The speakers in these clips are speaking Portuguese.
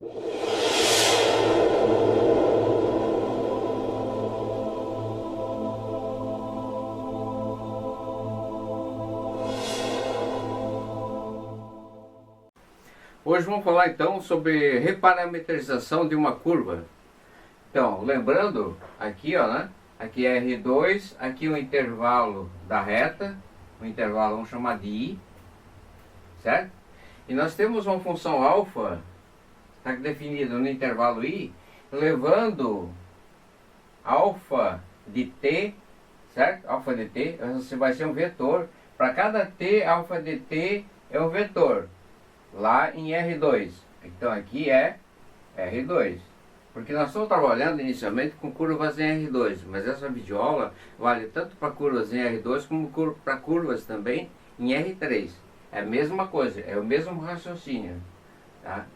Hoje vamos falar então sobre reparametrização de uma curva. Então, lembrando, aqui ó, né? Aqui é R2, aqui o intervalo da reta, o intervalo vamos chamar de I, certo? E nós temos uma função alfa, está definida no intervalo I, levando alfa de t, certo? Alfa de t, você vai ser um vetor. Para cada t, alfa de t é um vetor. Lá em R2, então aqui é R2, porque nós estamos trabalhando inicialmente com curvas em R2, mas essa videoaula vale tanto para curvas em R2 como para curvas também em R3. É a mesma coisa, é o mesmo raciocínio, tá?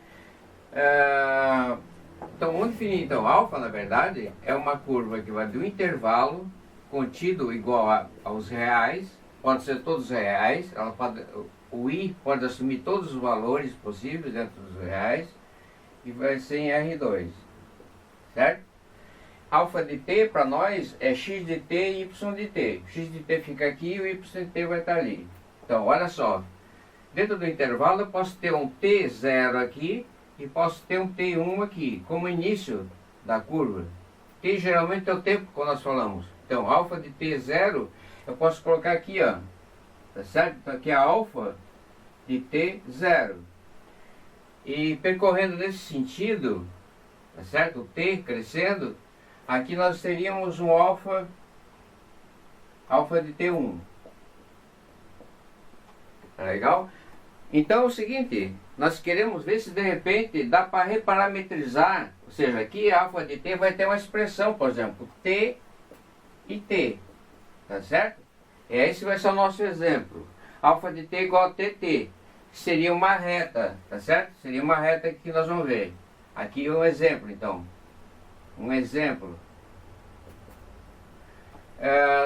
Então vamos definir, então, alfa na verdade é uma curva que vai do intervalo contido igual aos reais, pode ser todos reais, ela pode... O I pode assumir todos os valores possíveis dentro dos reais e vai ser em R2, certo? Alfa de t para nós é x de t e y de t. X de t fica aqui e o y de t vai estar ali. Então, olha só. Dentro do intervalo eu posso ter um t0 aqui e posso ter um t1 aqui, como início da curva. T geralmente é o tempo que nós falamos. Então, alfa de t0 eu posso colocar aqui, ó. Tá certo? Então aqui é a alfa de t0. E percorrendo nesse sentido, tá certo? O t crescendo, aqui nós teríamos um alfa de t1. Tá legal? Então é o seguinte, nós queremos ver se de repente dá para reparametrizar, ou seja, aqui a alfa de t vai ter uma expressão, por exemplo, t e t, tá certo? Esse vai ser o nosso exemplo. Alfa de t igual a tt. Seria uma reta, tá certo? Seria uma reta que nós vamos ver. Aqui é um exemplo, então. Um exemplo.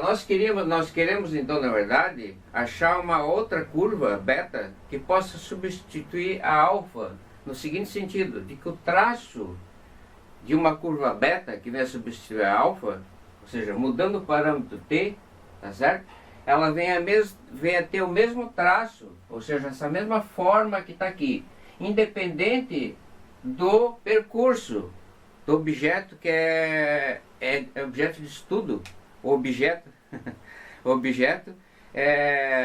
Nós queremos, então, na verdade, achar uma outra curva, beta, que possa substituir a alfa, no seguinte sentido, de que o traço de uma curva beta, que vai substituir a alfa, ou seja, mudando o parâmetro t, tá certo? Ela vem a ter o mesmo traço, ou seja, essa mesma forma que está aqui, independente do percurso do objeto que é objeto de estudo. O objeto, o objeto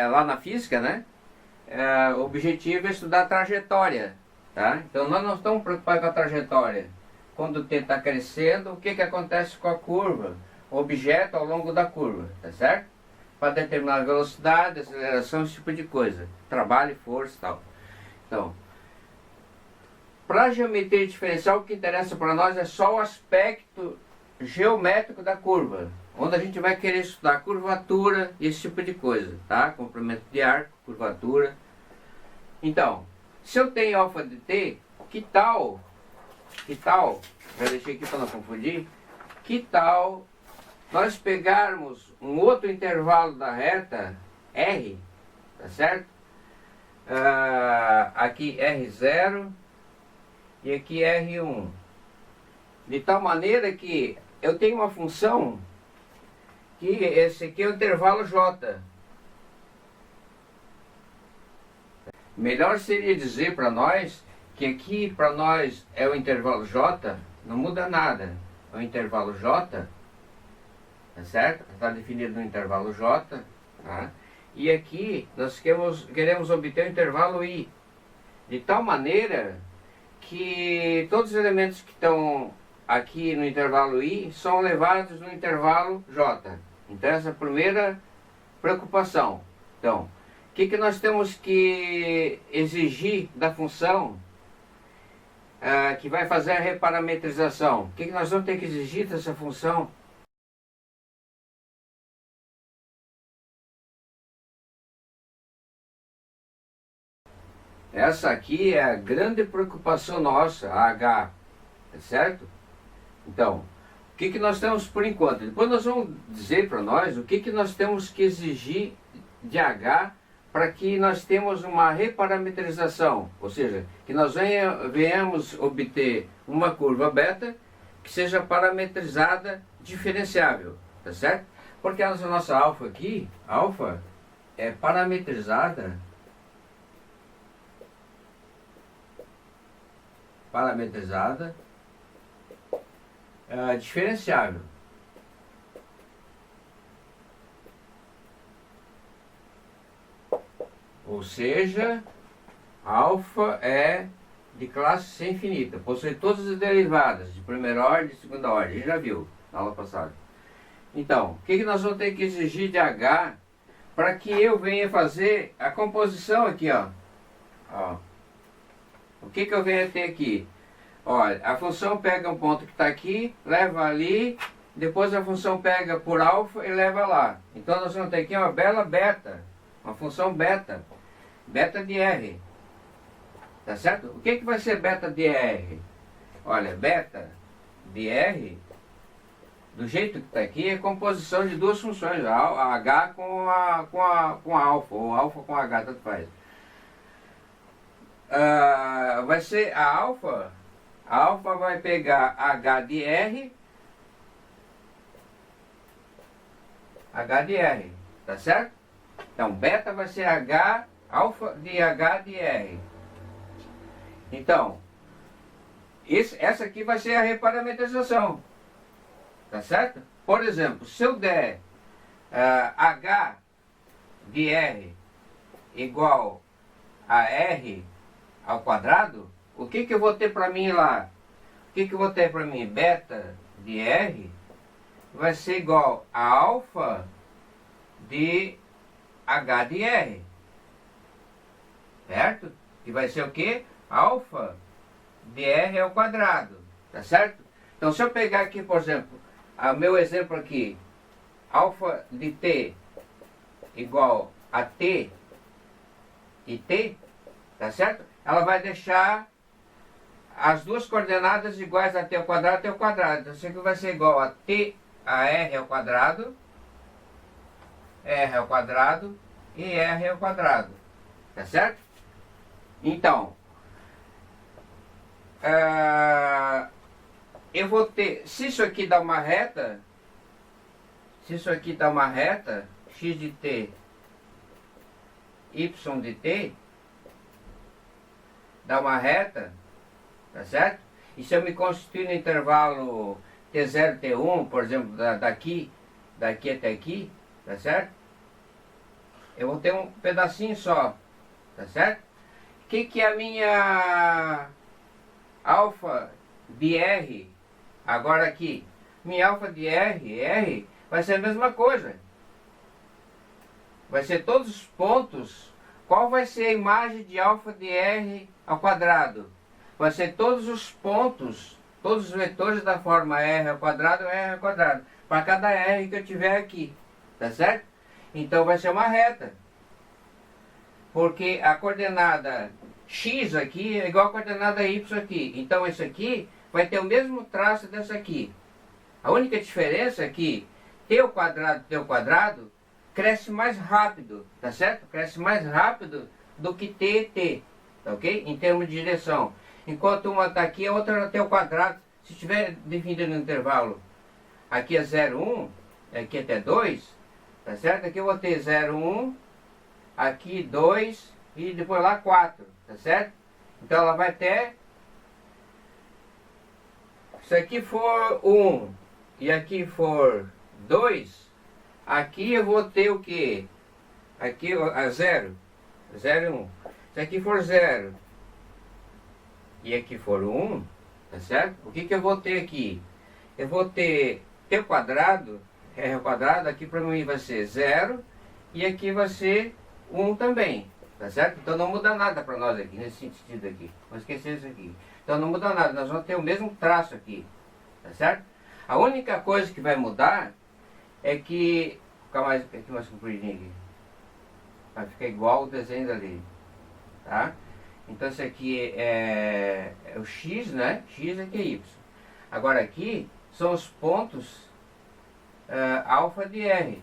lá na física, né? O objetivo é estudar a trajetória, tá? Então nós não estamos preocupados com a trajetória. Quando o t está crescendo, o que acontece com a curva? O objeto ao longo da curva, tá certo? Para determinar a velocidade, aceleração, esse tipo de coisa. Trabalho, força e tal. Então, para a geometria diferencial, o que interessa para nós é só o aspecto geométrico da curva, onde a gente vai querer estudar curvatura e esse tipo de coisa, tá? Comprimento de arco, curvatura. Então, se eu tenho alfa de t, que tal, já deixei aqui para não confundir, que tal nós pegarmos um outro intervalo da reta, R, tá certo? Aqui R0 e aqui R1. De tal maneira que eu tenho uma função que esse aqui é o intervalo J. Melhor seria dizer para nós que aqui para nós é o intervalo J, não muda nada. É o intervalo J, tá certo? Está definido no intervalo J, tá? E aqui nós queremos obter o intervalo I, de tal maneira que todos os elementos que estão aqui no intervalo I são levados no intervalo J. Então essa é a primeira preocupação. Então, o que nós temos que exigir da função que vai fazer a reparametrização? O que nós vamos ter que exigir dessa função? Essa aqui é a grande preocupação nossa, a H, tá certo? Então, o que nós temos por enquanto? Depois nós vamos dizer para nós o que nós temos que exigir de H para que nós temos uma reparametrização, ou seja, que nós venhamos obter uma curva beta que seja parametrizada diferenciável, tá certo? Porque a nossa alfa aqui, alfa, é parametrizada diferenciável. Ou seja, alfa é de classe C infinita, possui todas as derivadas de primeira ordem e de segunda ordem. A gente já viu na aula passada. Então, o que nós vamos ter que exigir de H para que eu venha fazer a composição aqui, ó. O que eu venho ter aqui? Olha, a função pega um ponto que está aqui, leva ali, depois a função pega por alfa e leva lá. Então nós vamos ter aqui uma bela beta, uma função beta, beta de R. Tá certo? O que vai ser beta de R? Olha, beta de R, do jeito que está aqui, é composição de duas funções, a H com alfa, ou alfa com H, tanto faz. Vai ser a alfa vai pegar H de R, tá certo? Então, beta vai ser H, alfa de H de R. Então, essa aqui vai ser a reparametrização, tá certo? Por exemplo, se eu der H de R igual a R ao quadrado, o que eu vou ter para mim lá? O que eu vou ter para mim? Beta de R vai ser igual a alfa de H de R. Certo? Que vai ser o quê? Alfa de R ao quadrado. Tá certo? Então, se eu pegar aqui, por exemplo, o meu exemplo aqui, alfa de T igual a T e T, tá certo? Ela vai deixar as duas coordenadas iguais a T ao quadrado e T ao quadrado. Então, isso aqui vai ser igual a T a R ao quadrado, R ao quadrado e R ao quadrado. Tá certo? Então, eu vou ter, se isso aqui dá uma reta, x de t, y de t, dá uma reta, tá certo? E se eu me constituir no intervalo t0, t1, por exemplo, daqui até aqui, tá certo? Eu vou ter um pedacinho só, tá certo? O que é a minha alfa de R? Agora aqui, minha alfa de R vai ser a mesma coisa. Vai ser todos os pontos. Qual vai ser a imagem de alfa de R ao quadrado? Vai ser todos os pontos, todos os vetores da forma R ao quadrado, para cada R que eu tiver aqui. Tá certo? Então vai ser uma reta. Porque a coordenada x aqui é igual a coordenada y aqui. Então isso aqui vai ter o mesmo traço dessa aqui. A única diferença é que t ao quadrado cresce mais rápido, tá certo? Cresce mais rápido do que t, tá ok? Em termos de direção. Enquanto uma está aqui, a outra é t ao quadrado. Se estiver definido no intervalo, aqui é 0, 1, aqui é até 2, tá certo? Aqui eu vou ter 0, 1, aqui 2 e depois lá 4, tá certo? Então ela vai ter, se aqui for 1 e aqui for 2, aqui eu vou ter o que? Aqui a 0, 0 e 1. Se aqui for 0 e aqui for 1, tá certo? O que eu vou ter aqui? Eu vou ter t ao quadrado, r ao quadrado, aqui para mim vai ser 0 e aqui vai ser 1 também, tá certo? Então não muda nada para nós aqui, nesse sentido aqui. Vou esquecer isso aqui. Então não muda nada, nós vamos ter o mesmo traço aqui, tá certo? A única coisa que vai mudar é que... Ficar mais compridinho aqui. Vai ficar igual o desenho dali, tá? Então esse aqui é o x, né? X aqui é y. Agora aqui são os pontos alfa de R,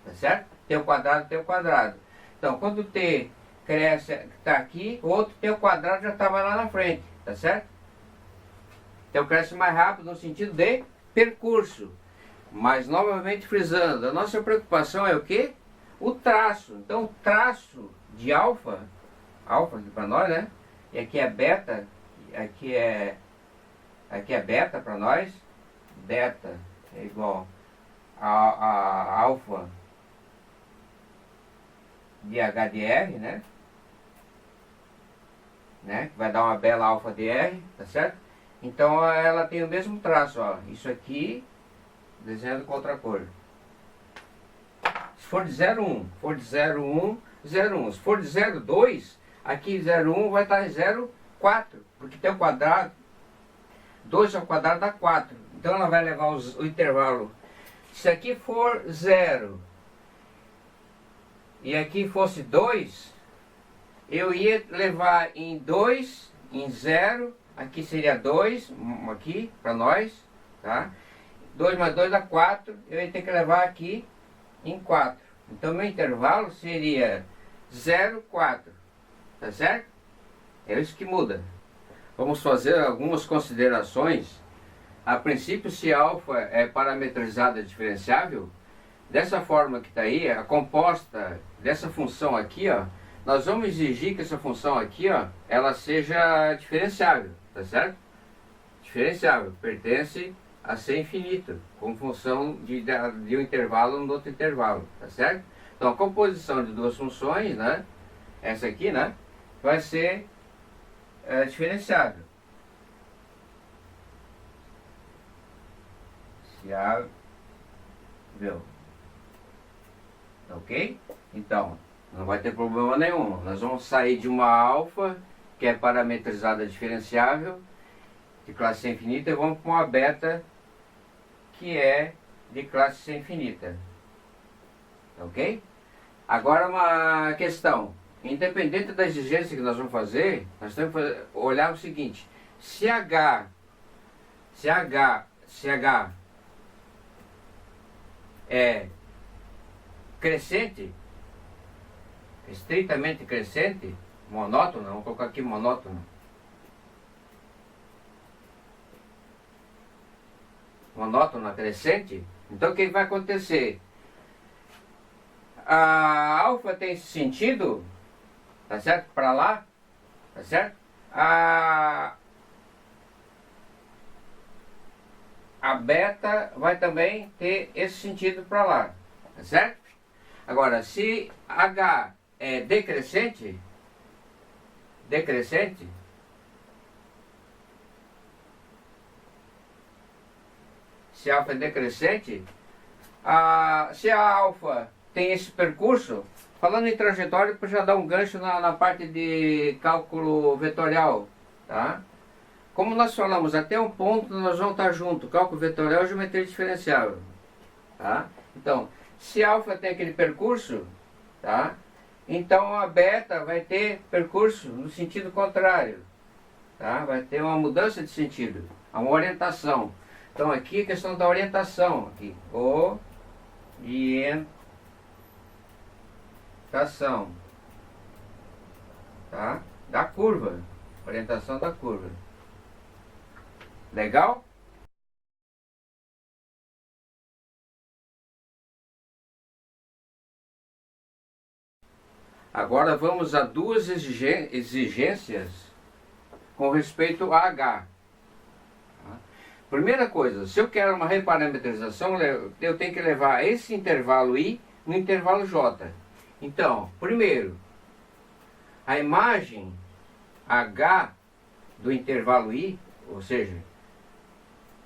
tá certo? T ao quadrado, T ao quadrado. Então, quando o t cresce, está aqui, o outro t ao quadrado já estava lá na frente, tá certo? Então cresce mais rápido no sentido de percurso. Mas novamente frisando, a nossa preocupação é o quê? O traço. Então o traço de alfa aqui para nós, né? E aqui é beta, aqui é beta para nós. Beta é igual a alfa de H de R, né? Que vai dar uma bela alfa de R, tá certo? Então ela tem o mesmo traço, ó. Isso aqui, desenhando com outra cor. Se for de 0,1, for de 0,1, 0,1. Se for de 0,2, aqui 0,1 vai estar em 0,4, porque tem o quadrado. 2 ao quadrado dá 4. Então ela vai levar o intervalo. Se aqui for 0 e aqui fosse 2, eu ia levar em 2, em 0, aqui seria 2, aqui para nós, tá? 2 mais 2 dá 4, eu ia ter que levar aqui em 4. Então meu intervalo seria 0,4, tá certo? É isso que muda. Vamos fazer algumas considerações. A princípio, se alfa é parametrizada diferenciável, dessa forma que está aí, a composta dessa função aqui, ó, nós vamos exigir que essa função aqui, ó, ela seja diferenciável, tá certo? Diferenciável, pertence a ser infinito, como função de um intervalo no outro intervalo, tá certo? Então a composição de duas funções, né, essa aqui, né, vai ser diferenciável. Ok? Então, não vai ter problema nenhum. Nós vamos sair de uma alfa, que é parametrizada diferenciável, de classe C infinita, e vamos para uma beta, que é de classe C infinita. Ok? Agora uma questão. Independente da exigência que nós vamos fazer, nós temos que olhar o seguinte: se H é crescente, estritamente crescente, monótono, vamos colocar aqui monótono. Monótona crescente, então o que vai acontecer? A alfa tem esse sentido, tá certo? Para lá, tá certo? A beta vai também ter esse sentido para lá, tá certo? Agora, se H é decrescente, se alfa é decrescente, se a alfa tem esse percurso, falando em trajetória, para já dar um gancho na parte de cálculo vetorial, tá? Como nós falamos, até um ponto nós vamos estar junto, cálculo vetorial e geometria diferenciável, tá? Então, se alfa tem aquele percurso, tá? Então a beta vai ter percurso no sentido contrário, tá? Vai ter uma mudança de sentido, uma orientação. Então aqui a questão da orientação, aqui, orientação, tá? Da curva, orientação da curva. Legal? Agora vamos a duas exigências com respeito a H. Primeira coisa, se eu quero uma reparametrização, eu tenho que levar esse intervalo I no intervalo J. Então, primeiro, a imagem H do intervalo I, ou seja,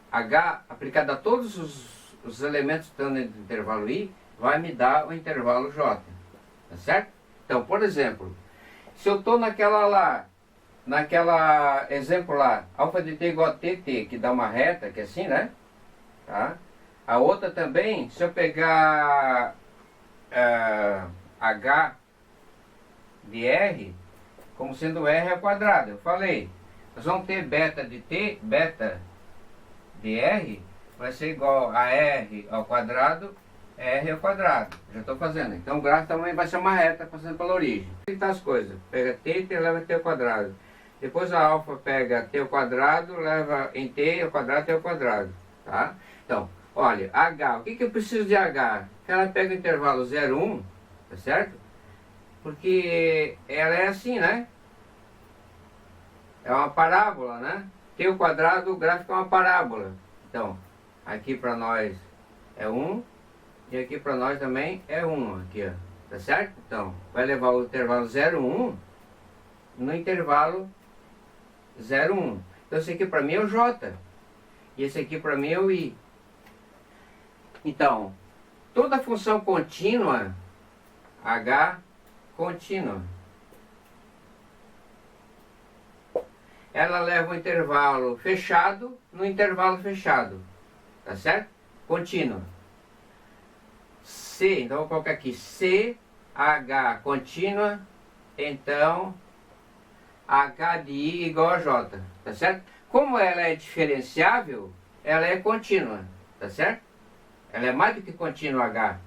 H aplicado a todos os elementos que estão dentro do intervalo I, vai me dar o intervalo J. Tá certo? Então, por exemplo, se eu estou naquela exemplo lá, alfa de t igual a tt, que dá uma reta, que é assim, né? Tá? A outra também, se eu pegar h de r, como sendo r ao quadrado, eu falei, nós vamos ter beta de t, beta de r, vai ser igual a r ao quadrado R ao quadrado. Já estou fazendo. Então o gráfico também vai ser uma reta passando pela origem. Então as coisas. Pega t e leva t ao quadrado. Depois a alfa pega t ao quadrado, leva em t ao quadrado, t ao quadrado. Tá? Então, olha, h. O que eu preciso de h? Que ela pega o intervalo 0, 1, tá certo? Porque ela é assim, né? É uma parábola, né? T ao quadrado, o gráfico é uma parábola. Então, aqui para nós é 1. E aqui para nós também é 1, aqui, ó. Tá certo? Então, vai levar o intervalo 0, 1 no intervalo 0, 1. Então, esse aqui para mim é o J. E esse aqui para mim é o I. Então, toda função contínua, H contínua, ela leva o intervalo fechado no intervalo fechado. Tá certo? Contínua. C, então vou colocar aqui C, H contínua, então H de I igual a J, tá certo? Como ela é diferenciável, ela é contínua, tá certo? Ela é mais do que contínua H,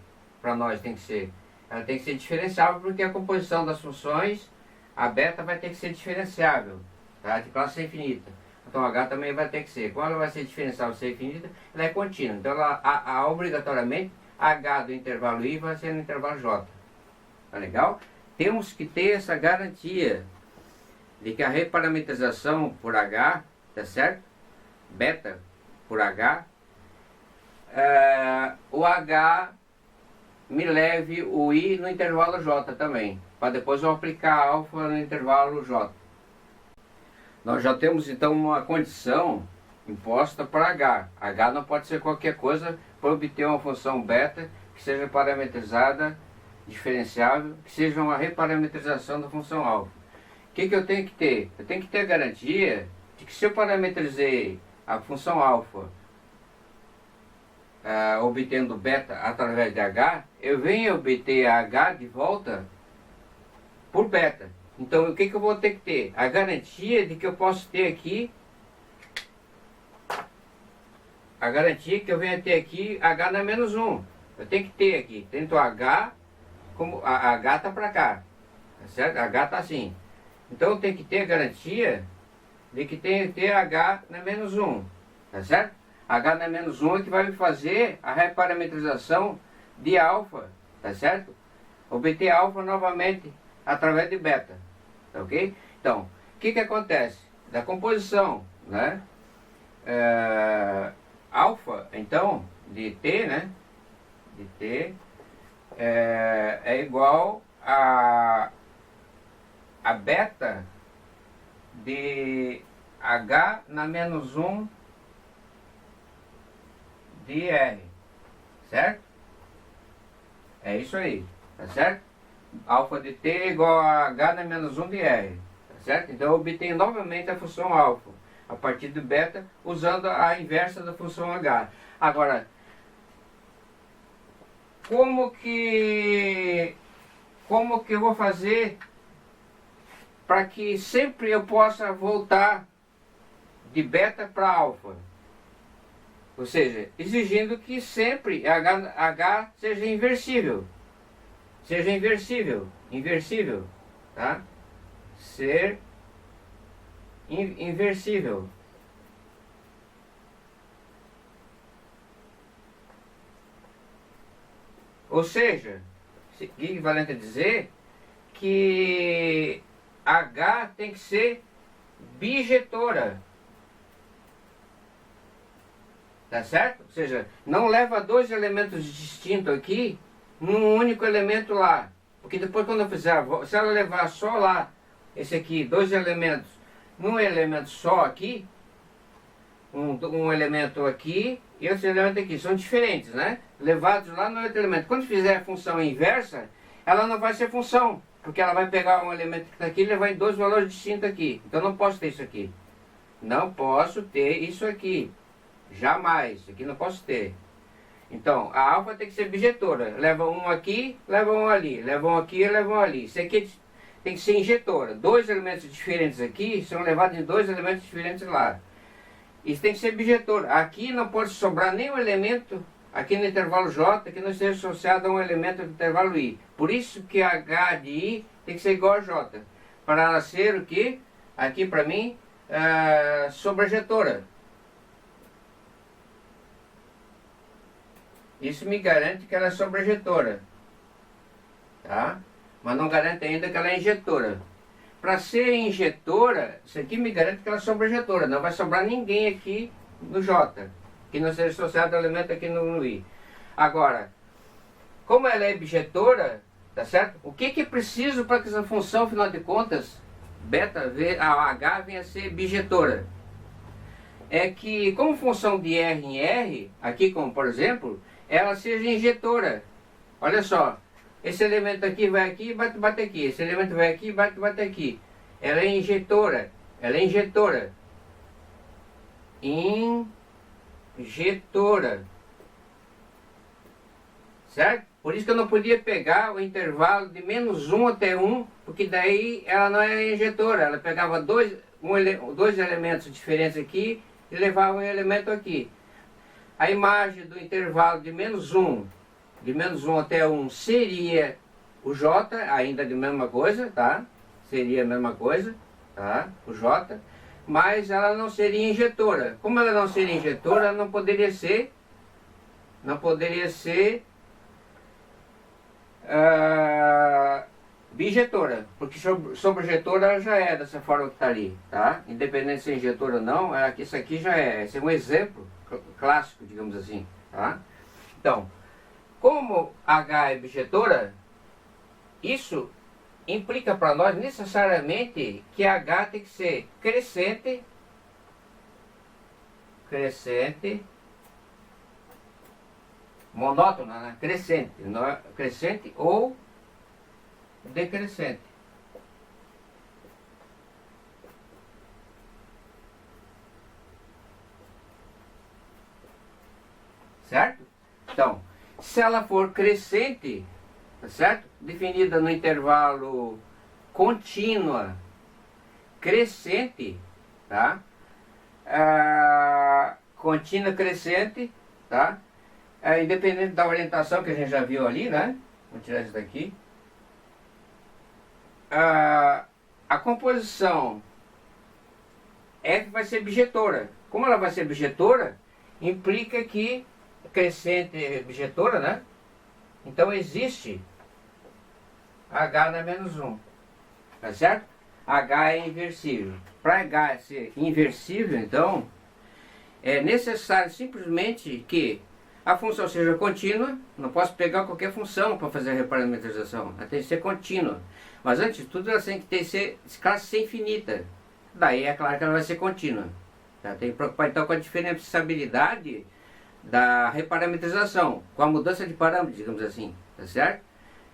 para nós tem que ser. Ela tem que ser diferenciável porque a composição das funções, a beta vai ter que ser diferenciável, tá? De classe infinita. Então H também vai ter que ser. Quando ela vai ser diferenciável, ser infinita, ela é contínua. Então ela obrigatoriamente H do intervalo I vai ser no intervalo J. Tá legal? Temos que ter essa garantia de que a reparametrização por H, tá certo? Beta por H, o H me leve o I no intervalo J também, para depois eu aplicar alfa no intervalo J. Nós já temos então uma condição imposta para H. H não pode ser qualquer coisa para obter uma função beta que seja parametrizada, diferenciável, que seja uma reparametrização da função alfa. O que eu tenho que ter? Eu tenho que ter a garantia de que se eu parametrizei a função alfa obtendo beta através de H, eu venho obter a H de volta por beta. Então o que eu vou ter que ter? A garantia de que eu posso ter aqui, a garantia que eu venho a ter aqui H na menos 1. Eu tenho que ter aqui, tanto H, como a H está para cá, tá certo? H está assim. Então eu tenho que ter a garantia de que tenho que ter H na menos 1, tá certo? H na menos 1 é que vai me fazer a reparametrização de alfa, tá certo? Obter alfa novamente através de beta, tá ok? Então, o que acontece? Da composição, né? Alfa, então, de T, né? De T é igual a beta de H na menos 1 de R, certo? É isso aí, tá certo? Alfa de T é igual a H na menos 1 de R, tá certo? Então eu obtenho novamente a função alfa a partir de beta usando a inversa da função H. Agora, como que eu vou fazer para que sempre eu possa voltar de beta para alfa? Ou seja, exigindo que sempre H seja inversível. Seja inversível, tá? Ser inversível. Ou seja, equivalente a dizer que H tem que ser bijetora. Tá certo? Ou seja, não leva dois elementos distintos aqui num único elemento lá. Porque depois quando eu fizer, se ela levar só lá, esse aqui, dois elementos, num elemento só aqui, um elemento aqui e outro elemento aqui, são diferentes, né? Levados lá no outro elemento. Quando fizer a função inversa, ela não vai ser função, porque ela vai pegar um elemento que está aqui e levar em dois valores distintos aqui. Então não posso ter isso aqui. Não posso ter isso aqui. Jamais. Isso aqui não posso ter. Então, a alfa tem que ser bijetora. Leva um aqui, leva um ali. Leva um aqui, leva um ali. Isso aqui tem que ser injetora. Dois elementos diferentes aqui são levados em dois elementos diferentes lá. Isso tem que ser bijetora. Aqui não pode sobrar nenhum elemento aqui no intervalo J que não esteja associado a um elemento do intervalo I. Por isso que H de I tem que ser igual a J. Para ela ser o que? Aqui para mim, sobrejetora. Isso me garante que ela é sobrejetora. Tá? Mas não garante ainda que ela é injetora. Para ser injetora, isso aqui me garante que ela é sobrejetora. Não vai sobrar ninguém aqui no J, que não seja associado ao elemento aqui no I. Agora, como ela é bijetora, tá certo? O que é preciso para que essa função, afinal de contas, beta, H venha a ser bijetora? É que, como função de R em R, aqui como por exemplo, ela seja injetora. Olha só. Esse elemento aqui vai aqui e bate aqui. Esse elemento vai aqui e bate aqui. Ela é injetora. Ela é injetora. Injetora. Certo? Por isso que eu não podia pegar o intervalo de -1 até 1, porque daí ela não é injetora. Ela pegava dois elementos diferentes aqui e levava um elemento aqui. A imagem do intervalo de -1 até 1 seria o J, ainda de mesma coisa, tá? Seria a mesma coisa, tá? O J, mas ela não seria injetora. Como ela não seria injetora, ela não poderia ser bijetora, porque sobrejetora ela já é dessa forma que está ali, tá? Independente de ser injetora ou não, isso aqui já é. Esse é um exemplo clássico, digamos assim, tá? Então, como H é bijetora, isso implica para nós necessariamente que H tem que ser crescente, monótona, né? Crescente ou decrescente. Certo? Então, se ela for crescente, tá certo? Definida no intervalo contínua crescente, tá? Contínua crescente, tá? Independente da orientação que a gente já viu ali, né? Vou tirar isso daqui. A composição F vai ser bijetora. Como ela vai ser bijetora, implica que crescente bijetora, né? Então existe H na -1, tá certo? H é inversível. Para H ser inversível, então, é necessário simplesmente que a função seja contínua. Não posso pegar qualquer função para fazer a reparametrização, ela tem que ser contínua. Mas antes de tudo, ela tem que ser classe C infinita. Daí é claro que ela vai ser contínua. Tá? Tem que preocupar então com a diferenciabilidade da reparametrização, com a mudança de parâmetros, digamos assim, tá certo?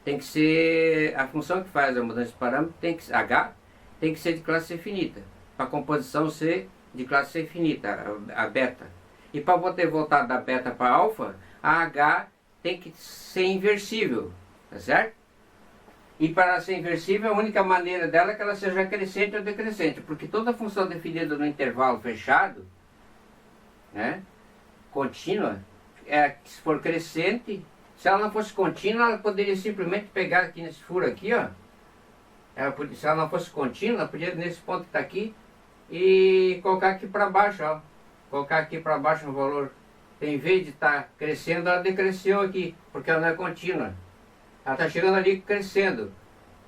Tem que ser, a função que faz a mudança de parâmetro, H, tem que ser de classe C finita, para a composição ser de classe C finita, a beta. E para poder voltar da beta para alfa, a H tem que ser inversível, tá certo? E para ser inversível, a única maneira dela é que ela seja crescente ou decrescente, porque toda função definida no intervalo fechado, né, contínua, se for crescente, se ela não fosse contínua, ela poderia simplesmente pegar aqui nesse furo aqui, ó. Se ela não fosse contínua, ela podia nesse ponto que está aqui e colocar aqui para baixo, ó. Colocar aqui para baixo um valor. Em vez de estar crescendo, ela decresceu aqui, porque ela não é contínua. Ela está chegando ali crescendo,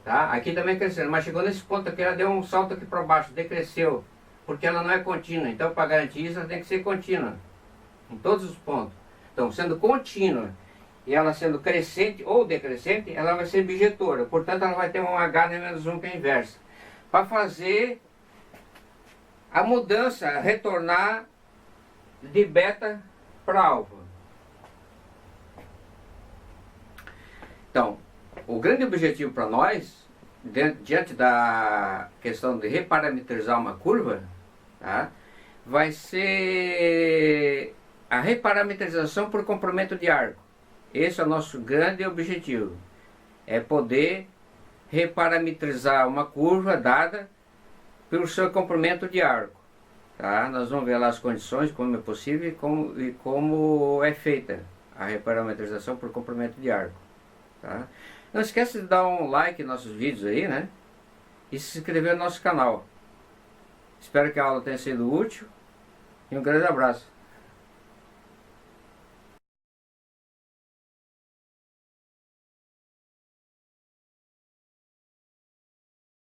tá? Aqui também crescendo, mas chegou nesse ponto aqui, ela deu um salto aqui para baixo, decresceu, porque ela não é contínua. Então, para garantir isso, ela tem que ser contínua em todos os pontos. Então, sendo contínua e ela sendo crescente ou decrescente, ela vai ser bijetora. Portanto, ela vai ter um H na -1 que é inversa. Para fazer a mudança, retornar de beta para alfa. Então, o grande objetivo para nós, diante da questão de reparametrizar uma curva, tá, vai ser a reparametrização por comprimento de arco. Esse é o nosso grande objetivo. É poder reparametrizar uma curva dada pelo seu comprimento de arco. Tá? Nós vamos ver lá as condições, como é possível e como é feita a reparametrização por comprimento de arco. Tá? Não esqueça de dar um like nos nossos vídeos aí, né? E se inscrever no nosso canal. Espero que a aula tenha sido útil e um grande abraço.